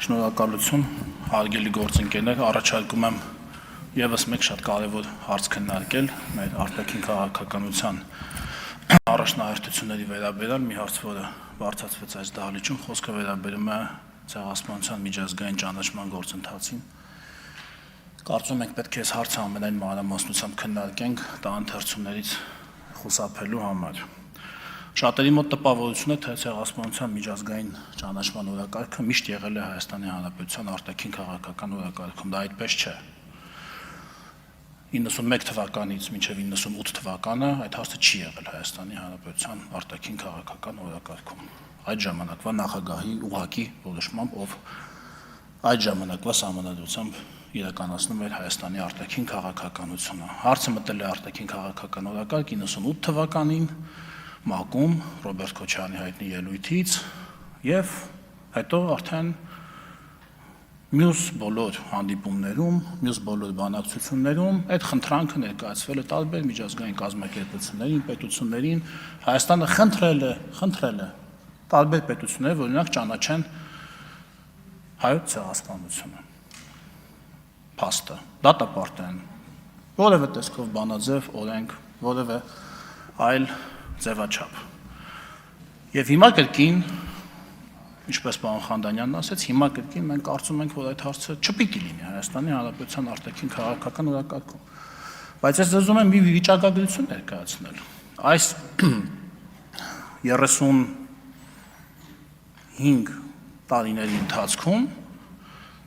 Շնորհակալություն, հարգելի գործընկերներ, առաջարկում եմ ևս մեկ շատ կարևոր հարց քննարկել մեր արտաքին քաղաքականության առաջնահերթությունների վերաբերյալ մի հարց, որը բարձրացվեց այս դահլիճում, խոսքը վերաբերում է ցեղասպանության միջազգային ճանաչման գործընթացին։ Կարծում ենք պետք է այս հարցը ամենայն մանրամասնությամբ քննարկենք դա ընթերցումներից խուսափելու համար։ Շատերի մոտ տպավորություն է, թե ցեղասպանության միջազգային ճանաչման օրակարգը միշտ եղել է Հայաստանի Հանրապետության արտաքին քաղաքական օրակարգում, դա այդպես չէ։ 91 թվականից մինչև 98 թվականը այդ հարցը չի եղել Հայաստանի Հանրապետության արտաքին քաղաքական օրակարգում։ Այդ ժամանակվա նախագահի ուղղակի որոշմամբ, ով այդ ժամանակվա սահմանադրությամբ իրականացնում էր Հայաստանի արտաքին քաղաքականությունը։ Հարցը մտել է արտաքին քաղաքական օրակարգ 98 թվականին ՄԱԿ-ում Ռոբերտ Քոչարյանի հայտնի ելույթից եւ հետո արդեն մյուս բոլոր հանդիպումներում, մյուս բոլոր բանակցություններում այդ խնդրանքը ներկայացվել է տարբեր միջազգային կազմակերպություններին, պետություններին, Հայաստանը խնդրել է տարբեր պետություններ, որ օրինակ ճանաչեն հայոց ցեղասպանությունը։ Փաստը, դատապարտեն, որևէ տեսքով բանաձև, օրենք, որևէ այլ ձևաչափ։ Եվ հիմա կրկին, ինչպես պարոն Խանդանյանն ասեց, հիմա կրկին մենք կարծում ենք, որ այդ հարցը չպիտի լինի Հայաստանի Հանրապետության արտաքին քաղաքական օրակարգում։ Բայց ես ուզում եմ մի վիճակագրություն ներկայացնել։ Այս 35 տարիների ընթացքում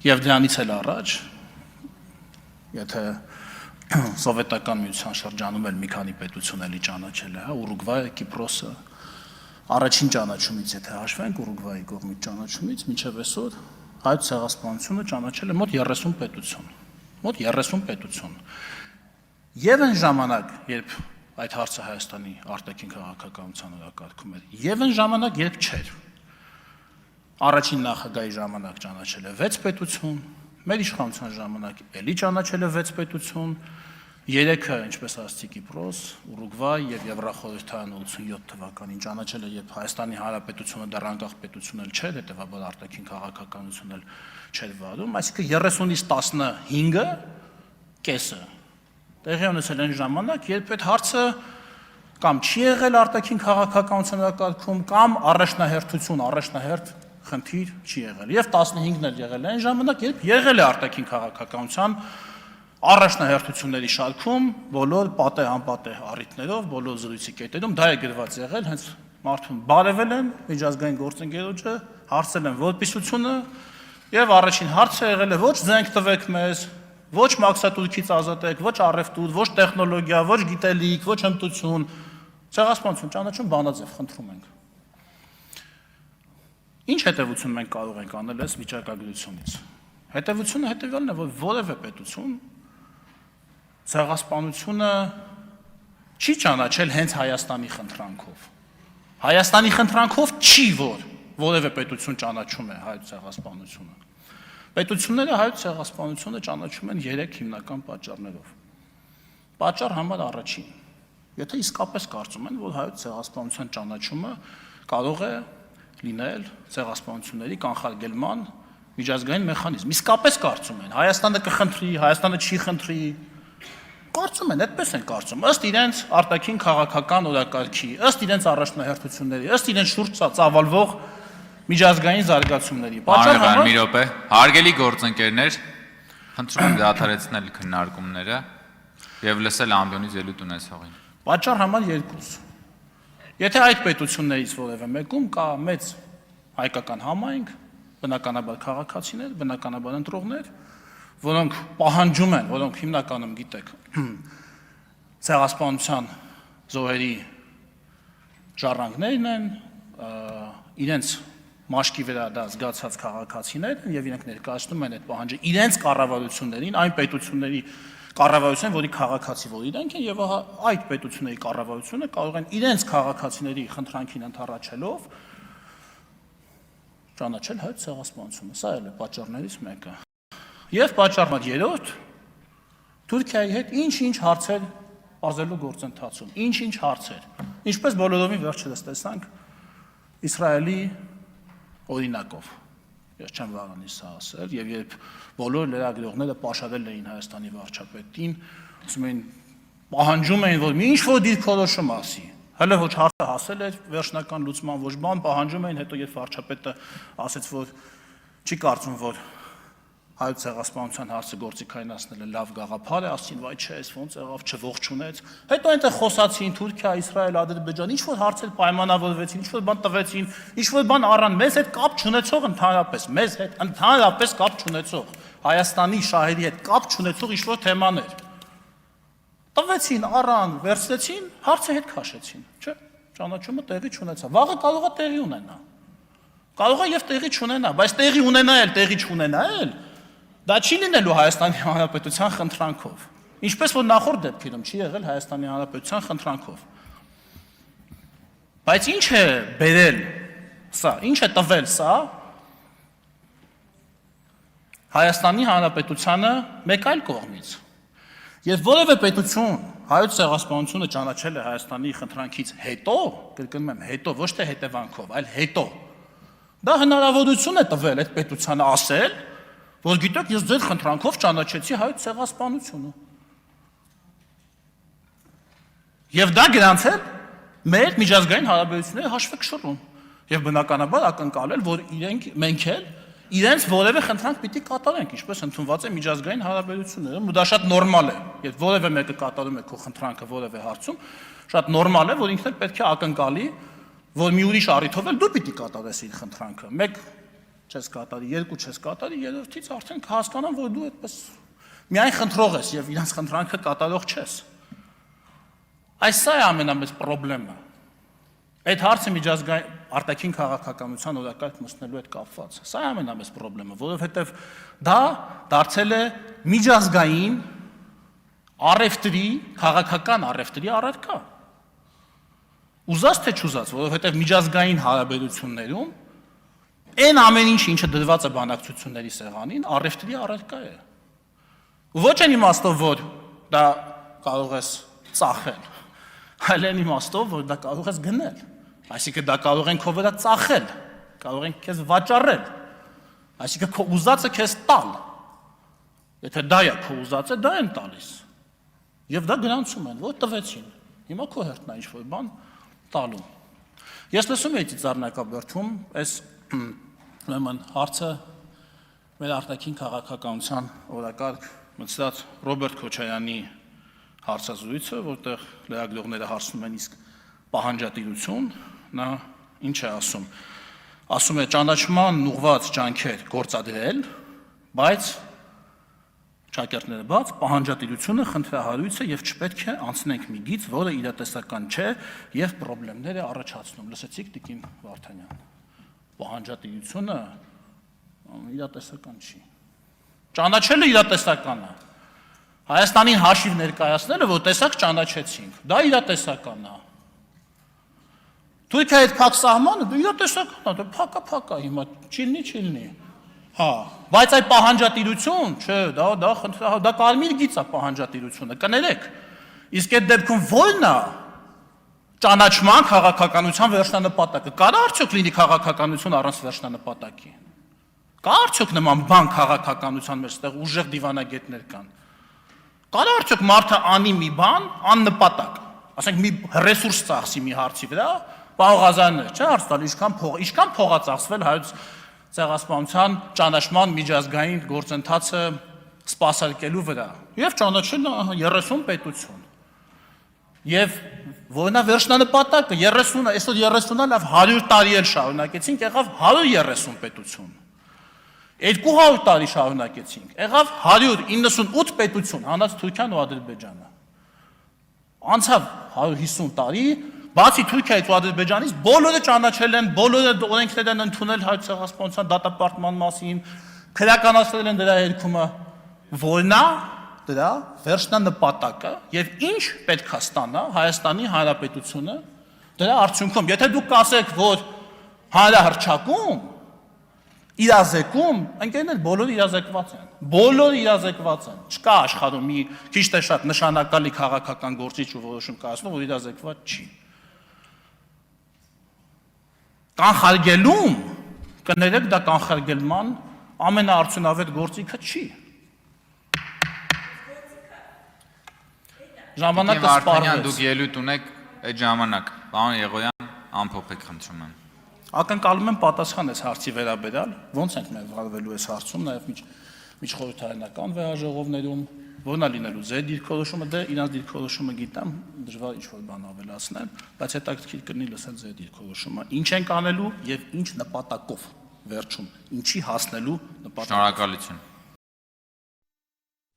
եւ դրանից էլ առաջ, եթե սովետական միության շրջանում էլ մի քանի պետություն էլի ճանաչել է, Ուրուգվայը, Կիպրոսը, առաջին ճանաչումից եթե հաշվենք, Ուրուգվայի կողմից ճանաչումից մինչև այսօր հայոց ցեղասպանությունը ճանաչել է մոտ 30 պետություն, մոտ 30 պետություն։ Եվ այն ժամանակ, երբ այդ հարցը Հայաստանի արտաքին քաղաքականության օրակարգում էր, եւ այն ժամանակ, երբ չէր։ Առաջին նախագահի ժամանակ ճանաչել է 6 պետություն, մեր իշխանության ժամանակ էլի ճանաչել է 6 պետություն, 3-ը, ինչպես ասացի, Կիպրոս, Ուրուգվայ եւ Եվրախորհրդարանը 87 թվականին ճանաչել է, երբ Հայաստանի Հանրապետությունը դեռ անկախ պետություն էլ չէր, հետեւաբար արտաքին քաղաքականություն էլ չէր վարում, այսինքն 30-ից 15-ը կեսը տեղի ունեցել այն ժամանակ, երբ այդ հարցը կամ չի եղել արտաքին քաղաքականության օրակարգում, կամ առաջնահերթ խնդիր չի եղել։ Եվ 15-ն էլ եղել է այն ժամանակ, երբ եղել է արտաքին քաղաքականության առաջնահերթությունների շարքում, բոլոր պատեհ անպատեհ առիթներով, բոլոր զրույցի կետերում դա է գրված եղել, հենց մարդուն բարևել են միջազգային գործընկերոջը, հարցել են որպիսությունը եւ առաջին հարցը եղել է ոչ զենք տվեք մեզ, ոչ մաքսատուրքից ազատեք, ոչ առևտուր, ոչ տեխնոլոգիա, ոչ գիտելիք, ոչ հմտություն, ցեղասպանություն ճանաչում բանաձև խնդրում ենք։ Ինչ հետևություն մենք կարող ենք անել այս վիճակագրությունից։ Հետևությունը հետևյալն է, որ որևէ պետություն ցեղասպանությունը չի ճանաչել հենց Հայաստանի խնդրանքով։ Հայաստանի խնդրանքով չի, որ որևէ պետություն ճանաչում է հայոց ցեղասպանությունը։ Պետությունները հայոց ցեղասպանությունը ճանաչում են 3 հիմնական պատճառներով։ Պատճառ համար առաջին, եթե իսկապես կարծում են, որ հայոց ցեղասպանության ճանաչումը կարող է լինել ցեղասպանությունների կանխարգելման միջազգային մեխանիզմ։ Իսկապես կարծում են, Հայաստանը կխնդրի, Հայաստանը չի խնդրի։ Կարծում են, այդպես են կարծում, ըստ իրենց արտաքին քաղաքական օրակարգի, ըստ իրենց առաջնահերթությունների, ըստ իրենց շուրջ ծավալվող միջազգային զարգացումների։ Պատճառ համար մի րոպե, հարգելի գործընկերներ, խնդրում եմ դադարեցնել քննարկումները եւ լսել ամբիոնից ելույթ ունեցողին։ Պատճառ համար 2։ Եթե այդ պետություններից որևէ մեկում կա մեծ հայկական համայնք, բնականաբար քաղաքացիներ, բնականաբար ընտրողներ, որոնք պահանջում են, որոնք հիմնականում գիտեք, ցեղասպանության զոհերի ժառանգներն են, իրենց մաշկի վրա դա զգացած քաղաքացիներ են եւ իրենք ներկայացնում են այդ պահանջը իրենց կառավարություններին, այն պետությունների կառավարություն, որի քաղաքացի որ իրենք են եւ այդ պետությունների կառավարությունը կարող են իրենց քաղաքացիների խնդրանքին ընդառաջելով ճանաչել հայոց ցեղասպանությունը։ Սա էլ է պատճառներից մեկը։ Եվ պատճառ 3, Թուրքիայի հետ ինչ-ինչ հարցեր բարձելու գործընթացում, ինչ-ինչ հարցեր։ Ինչպես բոլորովին վերջերս տեսանք Իսրայելի օրինակով։ Ես չեմ վախենալի սա ասել, եւ երբ բոլոր լրագրողները պաշարել էին Հայաստանի վարչապետին, ասում էին պահանջում էին, որ մի ինչ-որ դիրքորոշում ասի։ Հələ ոչ հարցը հասել էր վերջնական լուծման, ոչ բան, պահանջում էին, հետո երբ վարչապետը ասեց, որ չի կարծում, որ հայոց ցեղասպանության հարցը գործիքայնացնելը լավ գաղափար է, ասին, վայ չէ, այս ոնց եղավ, չողջունեց։ Հետո այնտեղ խոսացին Թուրքիա, Իսրայել, Ադրբեջան, ինչ որ հարցեր պայմանավորվեցին, ինչ որ բան տվեցին, ինչ որ բան առան, մեզ հետ կապ չունեցող ընդհանրապես, մեզ հետ ընդհանրապես կապ չունեցող, Հայաստանի շահերի հետ կապ չունեցող ինչ որ թեմաներ։ Տվեցին, առան, վերցրեցին, հարցը հետ քաշեցին, չէ՞, ճանաչումը տեղի չունեցավ։ Վաղը կարող է տեղի ունենա։ Կարող է եւ տեղի չունենա, բայց տեղի ունենա էլ, տեղի չունենա էլ, դա չի լինելու Հայաստանի Հանրապետության խնդրանքով։ Ինչպես որ նախորդ դեպքերում չի եղել Հայաստանի Հանրապետության խնդրանքով։ Բայց ինչ է բերել սա, ինչ է տվել սա Հայաստանի Հանրապետությանը մեկ այլ կողմից։ Եվ որևէ պետություն հայոց ցեղասպանությունը ճանաչել է Հայաստանի խնդրանքից հետո, կրկնում եմ, հետո, ոչ թե հետևանքով, այլ հետո։ Դա հնարավորություն է տվել այդ պետությանը ասել, որ գիտեք, ես ձեր խնդրանքով ճանաչեցի հայոց ցեղասպանությունը։ Եվ դա գրանցել մեր միջազգային հարաբերությունների հաշվեկշռում։ Եվ բնականաբար ակնկալել, որ մենք էլ իրենց որևէ խնդրանք պիտի կատարենք, ինչպես ընդունված է միջազգային հարաբերություններում, ու դա շատ նորմալ է։ Երբ որևէ մեկը կատարում է քո խնդրանքը որևէ հարցում, շատ նորմալ է, որ ինքն էլ պետք է ակնկալի, որ մի ուրիշ առիթով էլ դու պիտի կատարես իր խնդրանքը։ Մեկ չես կատարի, երկու չես կատարի, երրորդից արդեն կհասկանան, որ դու այդպես միայն խնդրող ես եւ իրենց խնդրանքը կատարող չես։ Այս սա է ամենամեծ խնդրեմը։ Այդ հարցը միջազգային արտաքին քաղաքականության օրակարգ մտցնելու հետ կապված։ Սա է ամենամեծ խնդրեմը, որովհետեւ դա դարձել է միջազգային առևտրի, քաղաքական առևտրի առարկա։ Ուզած թե չուզած, որովհետեւ միջազգային հարաբերություններում այն ամեն ինչը դրված է բանակցությունների սեղանին, առևտրի առարկա է։ Ոչ այն իմաստով, որ դա կարող ես ծախել, այլ այն իմաստով, որ դա կարող ես գնել։ Այսինքն դա կարող են քո վրա ծախել, կարող են քեզ վաճառել։ Այսինքն քո ուզածը քեզ տալ։ Եթե դա է քո ուզածը, դա են տալիս։ Եվ դա գրանցում են, որ տվեցին։ Հիմա քո հերթն է ինչ-որ բան տալու։ Ես լսում եի ծառնակաբերդում, այս ուրեմն հարցը մեր արտաքին քաղաքականության օրակարգ մտցած Ռոբերտ Քոչարյանի հարցազրույցը, որտեղ լրագրողները հարցնում են իսկ պահանջատիրություն, նա ինչ է ասում։ Ասում է ճանաչման ուղղված ջանքեր գործադրել, բայց ճակերտները բաց, պահանջատիրությունը խնդրահարույց է եւ չպետք է անցնենք մի գիծ, որը իրատեսական չէ եւ խնդիրներ է առաջացնում։ Լսեցիք Տիկին Վարդանյան։ Պահանջատիրությունը իրատեսական չի։ Ճանաչելը իրատեսական է։ Հայաստանին հաշիվ ներկայացնելը, որ տեսակ ճանաչեցինք, դա իրատեսական է։ Թուրքիայի հետ փակ սահմանը, դա իրատեսական է, դա փակա հիմա, չիլնի։ Հա, բայց այդ պահանջատիրություն, չէ, դա կարմիր գիծ է պահանջատիրությունը, կներեք։ Իսկ այդ դեպքում ո՞րն է ճանաչման քաղաքականության վերջնանպատակը։ Կարա արդյոք լինի քաղաքականություն առանց վերջնանպատակի։ Կա արդյոք նման բան քաղաքականության մեջ, այդտեղ ուժեղ դիվանագետներ կան։ Կարա արդյոք մարդը անի մի բան աննպատակ, ասենք մի ռեսուրս ծախսի մի հարցի վրա, Պարոն Ղազարյաններ, չէ՞ հարց տալ, ինչքան փող է ծախսվել հայոց ցեղասպանության ճանաչման միջազգային գործընթացը սպասարկելու վրա։ Եվ ճանաչել 30 պետություն։ Եվ որնա վերջնանպատակը 30-ը, այսօր 30-ը լավ 100 տարի էլ շարունակեցինք, եղավ 130 պետություն։ 200 տարի շարունակեցինք, եղավ 198 պետություն, հանած Թուրքիան ու Ադրբեջանը։ Անցավ 150 տարի, բացի Թուրքիայից ու Ադրբեջանից, բոլորը ճանաչել են, բոլորը օրենքներ են ընդունել հայոց ցեղասպանության դատապարտման մասին, քրեականացրել են դրա երգումը, որնա դրա վերջնանպատակը եւ ինչ պետք է ստանա Հայաստանի Հանրապետությունը դրա արդյունքում։ Եթե դուք կասեք, որ հանրահռչակում, իրազեկում, ընկերներ բոլորը իրազեկված են։ Չկա աշխարհում մի քիչ թե շատ նշանակալի քաղաքական գործիչ ու որոշում կայացնում, որ իրազեկված չի։ Կանխարգելում կներեք դա կանխարգելման ամենաարդյունավետ գործիքը չի։ Ժամանակը Վարդանյան, դուք սպառվեց։ ելույթ ունեք այդ ժամանակ։ Պարոն Եղոյան, ամփոփեք խնդրում եմ։ Ակնկալում եմ պատասխան այս հարցի վերաբերյալ, ոնց ենք մենք վարվելու այս հարցում, նաև միջխորհրդարանական վեհաժողովներում, որն է լինելու ձեր դիրքորոշումը, դե իրանց դիրքորոշումը գիտեմ, դժվար ինչ-որ բան ավելացնել, բայց հետաքրքիր կլինի լսել ձեր դիրքորոշումը, ինչ ենք անելու եւ ինչ նպատակով, վերջում, ինչի հասնելու նպատակով։ Շնորհակալություն։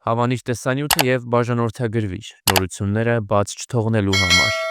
Հավանիչ տեսանյութը եւ բաժանորդագրվիչ նորությունները բաց չթողնելու համար